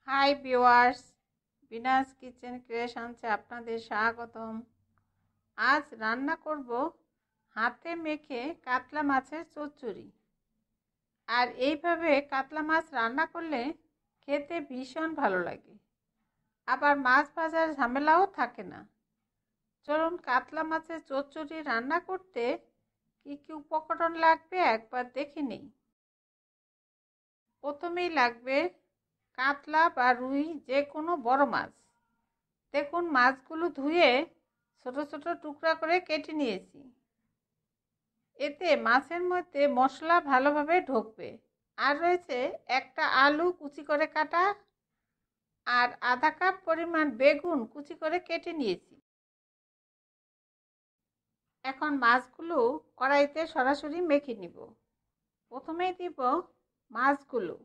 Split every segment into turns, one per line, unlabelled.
Hi viewers, Binas kitchen ক্রিয়েশনসে আপনাদের স্বাগতম। আজ রান্না করব হাতে মেখে কাতলা মাছের চচ্চড়ি। আর এইভাবে কাতলা মাছ রান্না করলে খেতে ভীষণ ভালো লাগে, আবার মাছ ভাজার ঝামেলাও থাকে না। চলুন কাতলা মাছের চচ্চড়ি রান্না করতে কি কি উপকরণ লাগবে একবার দেখে নিই। প্রথমেই লাগবে কাতলা বা রুই, যে কোনো বড় মাছ। দেখুন মাছগুলো ধুয়ে ছোট ছোট টুকরা করে কেটে নিয়েছি। এতে মাছের মধ্যে মশলা ভালোভাবে ঢুকবে। আর রয়েছে একটা আলু কুচি করে কাটা, আর আধা কাপ পরিমাণ বেগুন কুচি করে কেটে নিয়েছি। এখন মাছগুলো কড়াইতে সরাসরি মেখে নিব। প্রথমেই দিব মাছগুলো,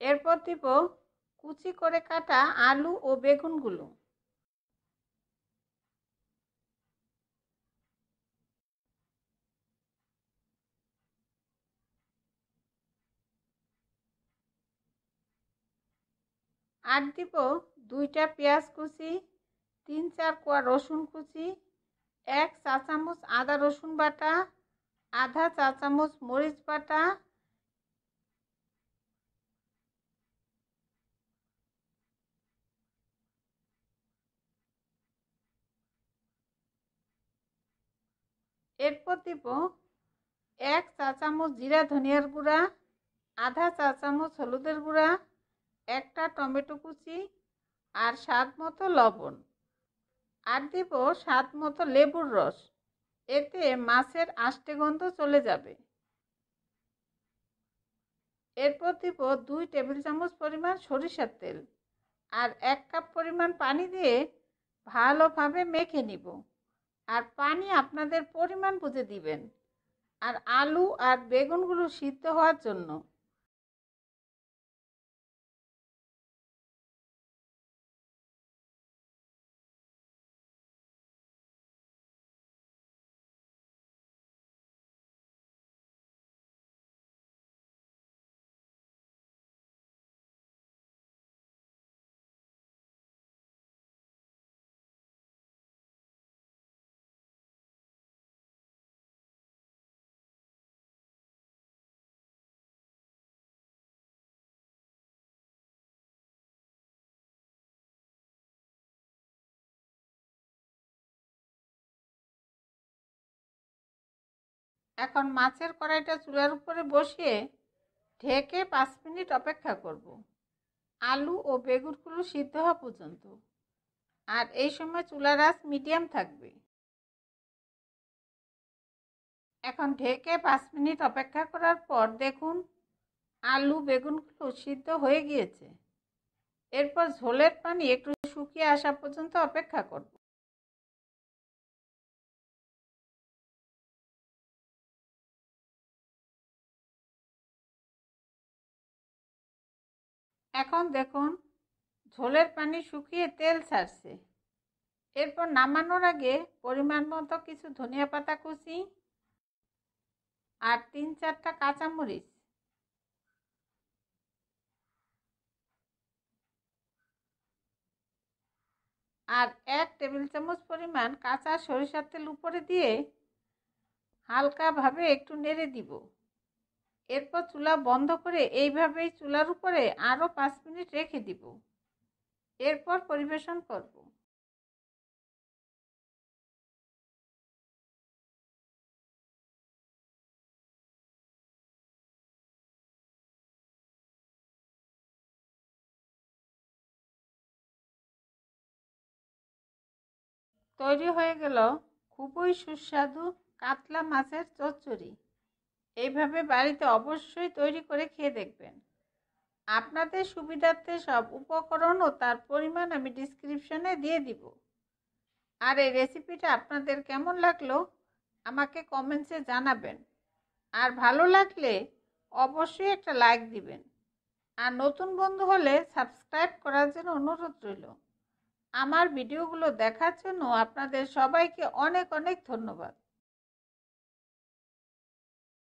এরপর দিব কুচি করে কাটা আলু ও বেগুনগুলো। আর দিব 2টা পেঁয়াজ কুচি, 3-4 কোয়া রসুন কুচি, 1 চা চামচ আদা রসুন বাটা, আধা চা চামচ মরিচ বাটা, এরপর দিব 1 চা চামচ জিরা ধনিয়ার গুঁড়া, আধা চা চামচ হলুদের গুঁড়া, একটা টমেটো কুচি, আর স্বাদ মতো লবণ। আর দিব স্বাদ মতো লেবুর রস, এতে মাছের আষ্টে গন্ধ চলে যাবে। এরপর দিব 2 টেবিল চামচ পরিমাণ সরিষার তেল, আর 1 কাপ পরিমাণ পানি দিয়ে ভালোভাবে মেখে নিব। আর পানি আপনাদের পরিমাণ বুঝে দিবেন। আর আলু আর বেগুনগুলো সিদ্ধ হওয়ার জন্য। এখন মাছের কড়াইটা চুলার উপরে বসিয়ে ঢেকে 5 মিনিট অপেক্ষা করব, আলু ও বেগুনগুলো সিদ্ধ হওয়া পর্যন্ত। আর এই সময় চুলার আঁচ মিডিয়াম থাকবে। এখন ঢেকে 5 মিনিট অপেক্ষা করার পর দেখুন আলু বেগুনগুলো সিদ্ধ হয়ে গিয়েছে। এরপর ঝোলের পানি একটু শুকিয়ে আসা পর্যন্ত অপেক্ষা করব। এখন দেখুন ঝোলের পানি শুকিয়ে তেল ছাড়ছে। এরপর নামানোর আগে পরিমাণ মতো কিছু ধনিয়া পাতা কুচি, আর 3-4টা কাঁচামরিচ, আর 1 টেবিল চামচ পরিমাণ কাঁচা সরিষার তেল উপরে দিয়ে হালকাভাবে একটু নেড়ে দিব। এরপর চুলা বন্ধ করে এইভাবেই চুলার উপরে আরও 5 মিনিট রেখে দিব। এরপর পরিবেশন করব। তৈরি হয়ে গেল খুবই সুস্বাদু কাতলা মাছের চচ্চড়ি। এইভাবে বাড়িতে অবশ্যই তৈরি করে খেয়ে দেখবেন। আপনাদের সুবিধার্থে সব উপকরণ ও তার পরিমাণ আমি ডিসক্রিপশনে দিয়ে দিব। আর এই রেসিপিটা আপনাদের কেমন লাগলো আমাকে কমেন্টসে জানাবেন। আর ভালো লাগলে অবশ্যই একটা লাইক দিবেন। আর নতুন বন্ধু হলে সাবস্ক্রাইব করার জন্য অনুরোধ রইল। আমার ভিডিওগুলো দেখার জন্য আপনাদের সবাইকে অনেক অনেক ধন্যবাদ।